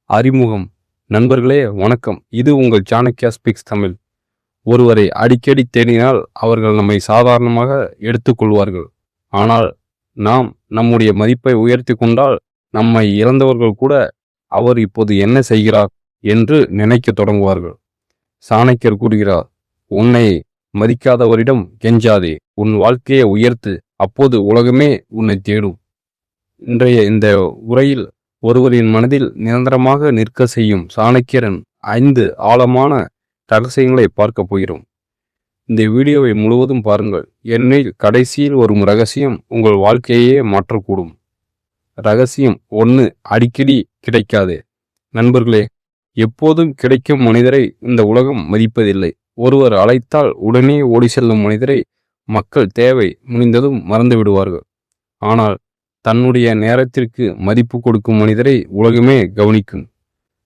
அறிமுகம். நண்பர்களே வணக்கம். இது உங்கள் சாணக்யா ஸ்பீக்ஸ் தமிழ். ஒருவரை அடிக்கடி தேடினால் அவர்கள் நம்மை சாதாரணமாக எடுத்துக்கொள்வார்கள். ஆனால் நாம் நம்முடைய மதிப்பை உயர்த்தி கொண்டால் நம்மை இழந்தவர்கள் கூட அவர் இப்போது என்ன செய்கிறார் என்று நினைக்க தொடங்குவார்கள். சாணக்கியர் கூறுகிறார், உன்னை மதிக்காதவரிடம் கெஞ்சாதே, உன் வாழ்க்கையை உயர்த்து, அப்போது உலகமே உன்னை தேடும். இன்றைய இந்த உரையில் ஒருவரின் மனதில் நிரந்தரமாக நிற்க செய்யும் சாணக்கியரின் 5 ஆழமான ரகசியங்களை பார்க்க போகிறோம். இந்த வீடியோவை முழுவதும் பாருங்கள். என்னில் கடைசியில் வரும் ரகசியம் உங்கள் வாழ்க்கையே மாற்றக்கூடும். ரகசியம் 1. அடிக்கடி கிடைக்காதே. நண்பர்களே, எப்போதும் கிடைக்கும் மனிதரை இந்த உலகம் மதிப்பதில்லை. ஒருவர் அழைத்தால் உடனே ஓடி செல்லும் மனிதரை மக்கள் தேவை முடிந்ததும் மறந்து விடுவார்கள். ஆனால் தன்னுடைய நேரத்திற்கு மதிப்பு கொடுக்கும் மனிதரை உலகமே கவனிக்கும்.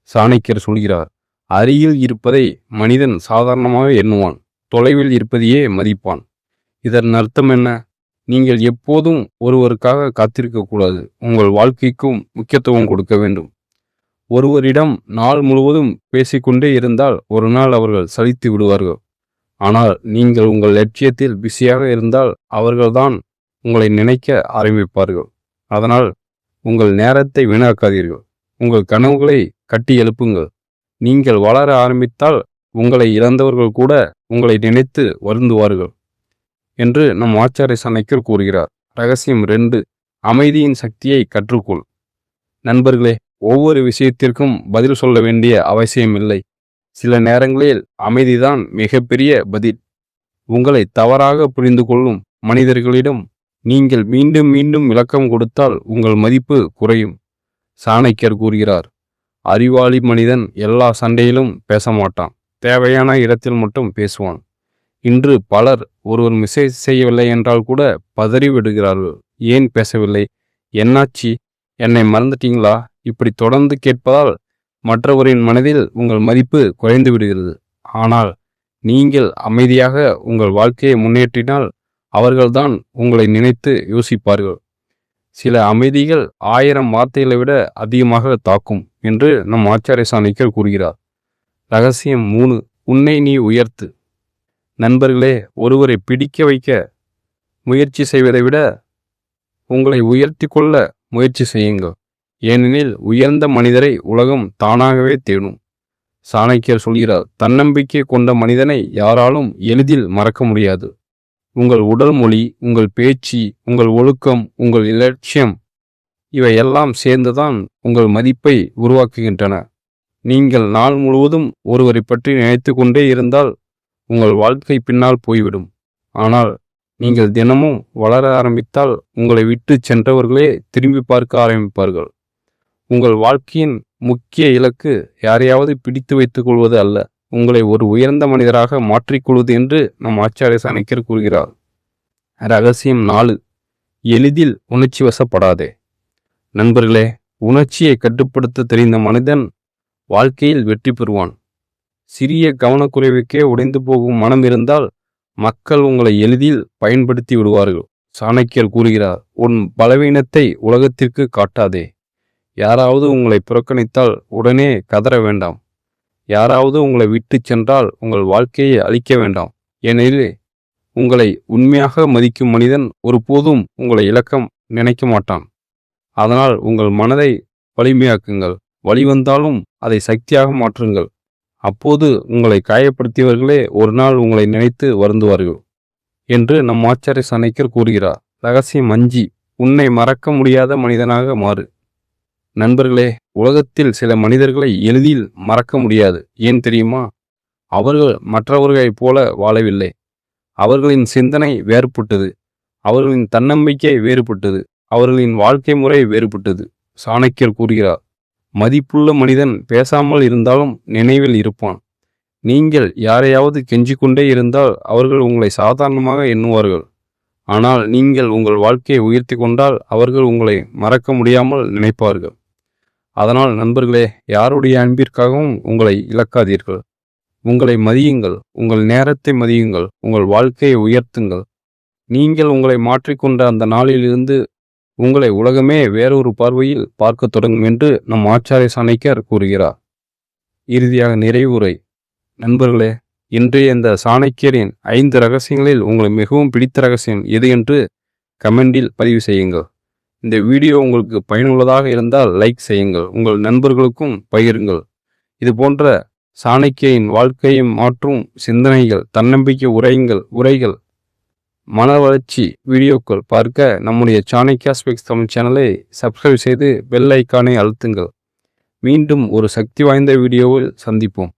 சாணக்கியர் சொல்கிறார், அருகில் இருப்பதை மனிதன் சாதாரணமாக எண்ணுவான், தொலைவில் இருப்பதையே மதிப்பான். இதன் அர்த்தம் என்ன? நீங்கள் எப்போதும் ஒருவருக்காக காத்திருக்கக்கூடாது. உங்கள் வாழ்க்கைக்கும் முக்கியத்துவம் கொடுக்க வேண்டும். ஒருவரிடம் நாள் முழுவதும் பேசிக்கொண்டே இருந்தால் ஒரு நாள் அவர்கள் சலித்து விடுவார்கள். ஆனால் நீங்கள் உங்கள் லட்சியத்தில் பிஸியாக இருந்தால் அவர்கள்தான் உங்களை நினைக்க ஆரம்பிப்பார்கள். அதனால் உங்கள் நேரத்தை வீணாக்காதீர்கள். உங்கள் கனவுகளை கட்டி எழுப்புங்கள். நீங்கள் வளர ஆரம்பித்தால் உங்களை இழந்தவர்கள் கூட உங்களை நினைத்து வருந்துவார்கள் என்று நம் ஆச்சாரிய சாணக்கியர் கூறுகிறார். ரகசியம் 2. அமைதியின் சக்தியை கற்றுக்கொள். நண்பர்களே, ஒவ்வொரு விஷயத்திற்கும் பதில் சொல்ல வேண்டிய அவசியமில்லை. சில நேரங்களில் அமைதிதான் மிகப்பெரிய பதில். உங்களை தவறாக புரிந்து கொள்ளும் மனிதர்களிடம் நீங்கள் மீண்டும் மீண்டும் விளக்கம் கொடுத்தால் உங்கள் மதிப்பு குறையும். சாணக்கியர் கூறுகிறார், அறிவாளி மனிதன் எல்லா சண்டையிலும் பேச மாட்டான், தேவையான இடத்தில் மட்டும் பேசுவான். இன்று பலர் ஒருவர் மெசேஜ் செய்யவில்லை என்றால் கூட பதறி விடுகிறார்கள். ஏன் பேசவில்லை? என்னாச்சு? என்னை மறந்துட்டீங்களா? இப்படி தொடர்ந்து கேட்பதால் மற்றவரின் மனதில் உங்கள் மதிப்பு குறைந்து விடுகிறது. ஆனால் நீங்கள் அமைதியாக உங்கள் வாழ்க்கையை முன்னேற்றினால் அவர்கள்தான் உங்களை நினைத்து யோசிப்பார்கள். சில அமைதிகள் 1000 வார்த்தைகளை விட அதிகமாக தாக்கும் என்று நம் ஆச்சாரிய சாணக்கியர் கூறுகிறார். ரகசியம் 3. உன்னை நீ உயர்த்து. நண்பர்களே, ஒருவரை பிடிக்க வைக்க முயற்சி செய்வதை விட உங்களை உயர்த்தி கொள்ள முயற்சி செய்யுங்கள். ஏனெனில் உயர்ந்த மனிதரை உலகம் தானாகவே தேடும். சாணக்கியர் சொல்கிறார், தன்னம்பிக்கை கொண்ட மனிதனை யாராலும் எளிதில் மறக்க முடியாது. உங்கள் உடல் மொழி, உங்கள் பேச்சு, உங்கள் ஒழுக்கம், உங்கள் இலட்சியம் இவையெல்லாம் சேர்ந்துதான் உங்கள் மதிப்பை உருவாக்குகின்றன. நீங்கள் நாள் முழுவதும் ஒருவரை பற்றி நினைத்து கொண்டே இருந்தால் உங்கள் வாழ்க்கை பின்னால் போய்விடும். ஆனால் நீங்கள் தினமும் வளர ஆரம்பித்தால் உங்களை விட்டு சென்றவர்களே திரும்பி பார்க்க ஆரம்பிப்பார்கள். உங்கள் வாழ்க்கையின் முக்கிய இலக்கு யாரையாவது பிடித்து வைத்துக் கொள்வது அல்ல, உங்களை ஒரு உயர்ந்த மனிதராக மாற்றிக்கொள்வது என்று நம் ஆச்சாரிய சாணக்கியர் கூறுகிறார். ரகசியம் 4. எளிதில் உணர்ச்சி வசப்படாதே. நண்பர்களே, உணர்ச்சியை கட்டுப்படுத்த தெரிந்த மனிதன் வாழ்க்கையில் வெற்றி பெறுவான். சிறிய கவனக்குறைவுக்கே உடைந்து போகும் மனம் இருந்தால் மக்கள் உங்களை எளிதில் பயன்படுத்தி விடுவார்கள். சாணக்கியர் கூறுகிறார், உன் பலவீனத்தை உலகத்திற்கு காட்டாதே. யாராவது உங்களை புறக்கணித்தால் உடனே கதற வேண்டாம். யாராவது உங்களை விட்டு சென்றால் உங்கள் வாழ்க்கையை அழிக்க வேண்டாம். ஏனெனில் உங்களை உண்மையாக மதிக்கும் மனிதன் ஒருபோதும் உங்களை இழக்க நினைக்க மாட்டான். அதனால் உங்கள் மனதை வலிமையாக்குங்கள். வழி வந்தாலும் அதை சக்தியாக மாற்றுங்கள். அப்போது உங்களை காயப்படுத்தியவர்களே ஒரு நாள் உங்களை நினைத்து வருந்துவார்கள் என்று நம் ஆச்சாரிய சாணக்கியர் கூறுகிறார். ரகசியம் 5. உன்னை மறக்க முடியாத மனிதனாக மாறு. நண்பர்களே, உலகத்தில் சில மனிதர்களை எளிதில் மறக்க முடியாது. ஏன் தெரியுமா? அவர்கள் மற்றவர்களைப் போல வாழவில்லை. அவர்களின் சிந்தனை வேறுபட்டது, அவர்களின் தன்னம்பிக்கை வேறுபட்டது, அவர்களின் வாழ்க்கை முறை வேறுபட்டது. சாணக்கியர் கூறுகிறார், மதிப்புள்ள மனிதன் பேசாமல் இருந்தாலும் நினைவில் இருப்பான். நீங்கள் யாரையாவது கெஞ்சிக்கொண்டே இருந்தால் அவர்கள் உங்களை சாதாரணமாக எண்ணுவார்கள். ஆனால் நீங்கள் உங்கள் வாழ்க்கையை உயர்த்தி கொண்டால் அவர்கள் உங்களை மறக்க முடியாமல் நினைப்பார்கள். அதனால் நண்பர்களே, யாருடைய அன்பிற்காகவும் உங்களை இழக்காதீர்கள். உங்களை மதியுங்கள், உங்கள் நேரத்தை மதியுங்கள், உங்கள் வாழ்க்கையை உயர்த்துங்கள். நீங்கள் உங்களை மாற்றிக்கொண்ட அந்த நாளிலிருந்து உங்களை உலகமே வேறொரு பார்வையில் பார்க்க தொடங்கும் என்று நம் ஆச்சாரிய சாணக்கியர் கூறுகிறார். இறுதியாக நிறைவுரை. நண்பர்களே, இன்றைய இந்த சாணக்கியரின் 5 ரகசியங்களில் உங்களுக்கு மிகவும் பிடித்த ரகசியம் எது என்று கமெண்டில் பதிவு செய்யுங்கள். இந்த வீடியோ உங்களுக்கு பயனுள்ளதாக இருந்தால் லைக் செய்யுங்கள், உங்கள் நண்பர்களுக்கும் பகிருங்கள். இது போன்ற சாணக்கியின் வாழ்க்கையை மாற்றும் சிந்தனைகள், தன்னம்பிக்கை உரைகள், மன வளர்ச்சி வீடியோக்கள் பார்க்க நம்முடைய சாணக்யா ஸ்பீக்ஸ் தமிழ் சேனலை சப்ஸ்கிரைப் செய்து பெல் ஐக்கானை அழுத்துங்கள். மீண்டும் ஒரு சக்தி வாய்ந்த வீடியோவில் சந்திப்போம்.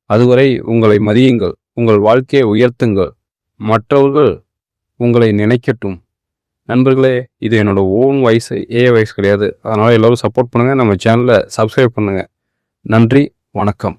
அதுவரை உங்களை மதியுங்கள், உங்கள் வாழ்க்கையை உயர்த்துங்கள், மற்றவர்கள் உங்களை நினைக்கட்டும். நண்பர்களே, இது என்னோட ஓன் வாய்ஸ், வாய்ஸ் கிடையாது. அதனால் எல்லோரும் சப்போர்ட் பண்ணுங்கள், நம்ம சேனலை சப்ஸ்கிரைப் பண்ணுங்கள். நன்றி, வணக்கம்.